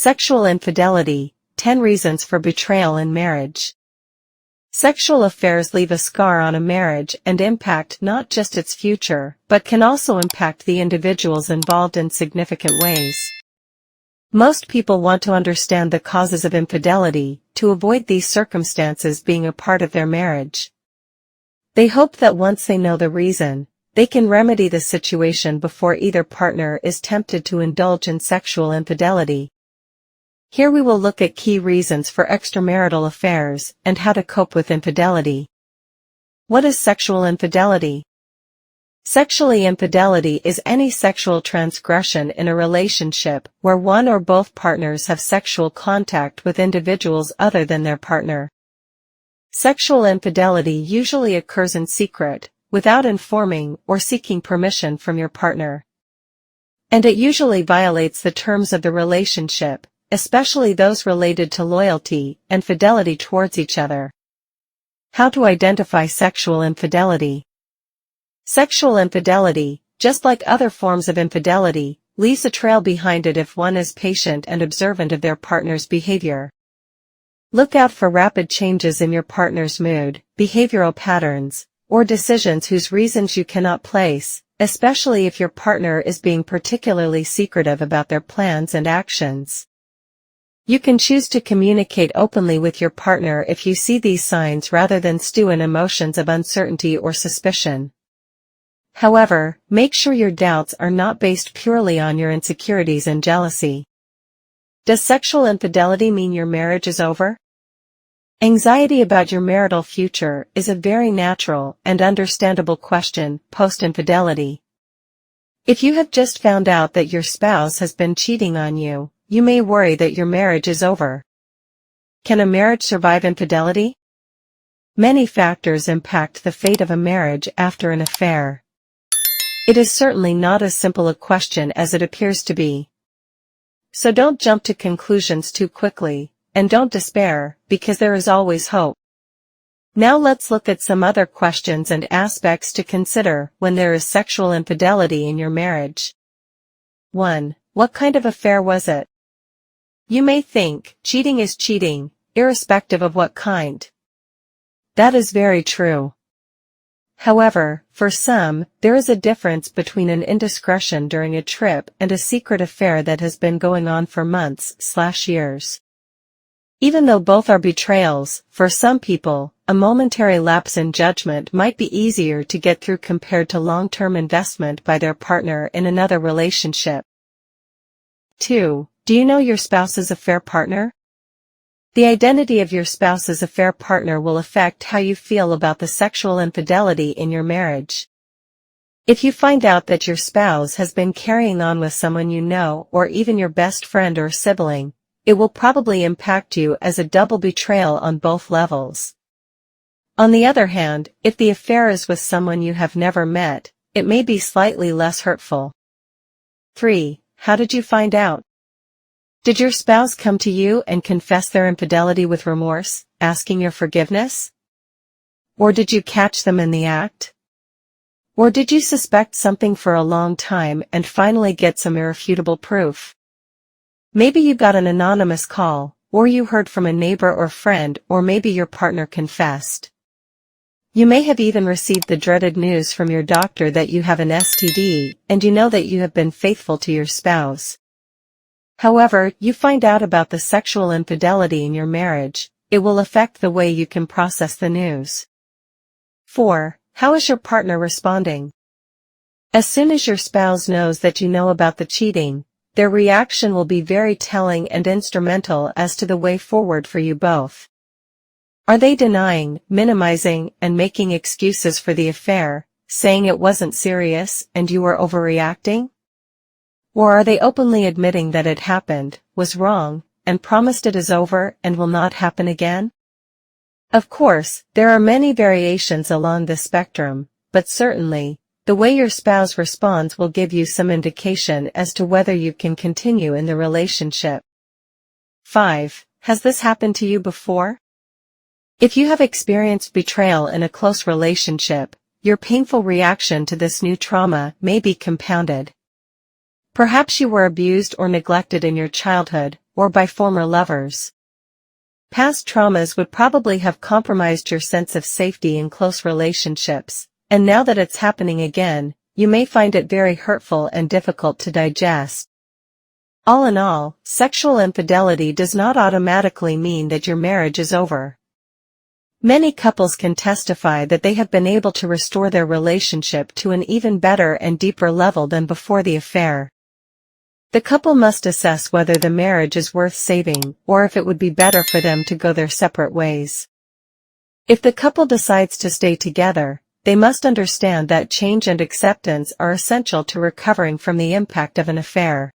Sexual infidelity, 10 reasons for betrayal in marriage. Sexual affairs leave a scar on a marriage and impact not just its future, but can also impact the individuals involved in significant ways. Most people want to understand the causes of infidelity, to avoid these circumstances being a part of their marriage. They hope that once they know the reason, they can remedy the situation before either partner is tempted to indulge in sexual infidelity. Here we will look at key reasons for extramarital affairs and how to cope with infidelity. What is sexual infidelity? Sexual infidelity is any sexual transgression in a relationship where one or both partners have sexual contact with individuals other than their partner. Sexual infidelity usually occurs in secret, without informing or seeking permission from your partner. And it usually violates the terms of the relationship, especially those related to loyalty and fidelity towards each other. How to identify sexual infidelity? Sexual infidelity, just like other forms of infidelity, leaves a trail behind it if one is patient and observant of their partner's behavior. Look out for rapid changes in your partner's mood, behavioral patterns, or decisions whose reasons you cannot place, especially if your partner is being particularly secretive about their plans and actions. You can choose to communicate openly with your partner if you see these signs rather than stew in emotions of uncertainty or suspicion. However, make sure your doubts are not based purely on your insecurities and jealousy. Does sexual infidelity mean your marriage is over? Anxiety about your marital future is a very natural and understandable question post-infidelity. If you have just found out that your spouse has been cheating on you, you may worry that your marriage is over. Can a marriage survive infidelity? Many factors impact the fate of a marriage after an affair. It is certainly not as simple a question as it appears to be. So don't jump to conclusions too quickly, and don't despair, because there is always hope. Now let's look at some other questions and aspects to consider when there is sexual infidelity in your marriage. 1. What kind of affair was it? You may think, cheating is cheating, irrespective of what kind. That is very true. However, for some, there is a difference between an indiscretion during a trip and a secret affair that has been going on for months/years. Even though both are betrayals, for some people, a momentary lapse in judgment might be easier to get through compared to long-term investment by their partner in another relationship. 2. Do you know your spouse's affair partner? The identity of your spouse's affair partner will affect how you feel about the sexual infidelity in your marriage. If you find out that your spouse has been carrying on with someone you know or even your best friend or sibling, it will probably impact you as a double betrayal on both levels. On the other hand, if the affair is with someone you have never met, it may be slightly less hurtful. 3. How did you find out? Did your spouse come to you and confess their infidelity with remorse, asking your forgiveness? Or did you catch them in the act? Or did you suspect something for a long time and finally get some irrefutable proof? Maybe you got an anonymous call, or you heard from a neighbor or friend, or maybe your partner confessed. You may have even received the dreaded news from your doctor that you have an STD, and you know that you have been faithful to your spouse. However, you find out about the sexual infidelity in your marriage, it will affect the way you can process the news. 4. How is your partner responding? As soon as your spouse knows that you know about the cheating, their reaction will be very telling and instrumental as to the way forward for you both. Are they denying, minimizing, and making excuses for the affair, saying it wasn't serious and you were overreacting? Or are they openly admitting that it happened, was wrong, and promised it is over and will not happen again? Of course, there are many variations along this spectrum, but certainly, the way your spouse responds will give you some indication as to whether you can continue in the relationship. 5. Has this happened to you before? If you have experienced betrayal in a close relationship, your painful reaction to this new trauma may be compounded. Perhaps you were abused or neglected in your childhood, or by former lovers. Past traumas would probably have compromised your sense of safety in close relationships, and now that it's happening again, you may find it very hurtful and difficult to digest. All in all, sexual infidelity does not automatically mean that your marriage is over. Many couples can testify that they have been able to restore their relationship to an even better and deeper level than before the affair. The couple must assess whether the marriage is worth saving or if it would be better for them to go their separate ways. If the couple decides to stay together, they must understand that change and acceptance are essential to recovering from the impact of an affair.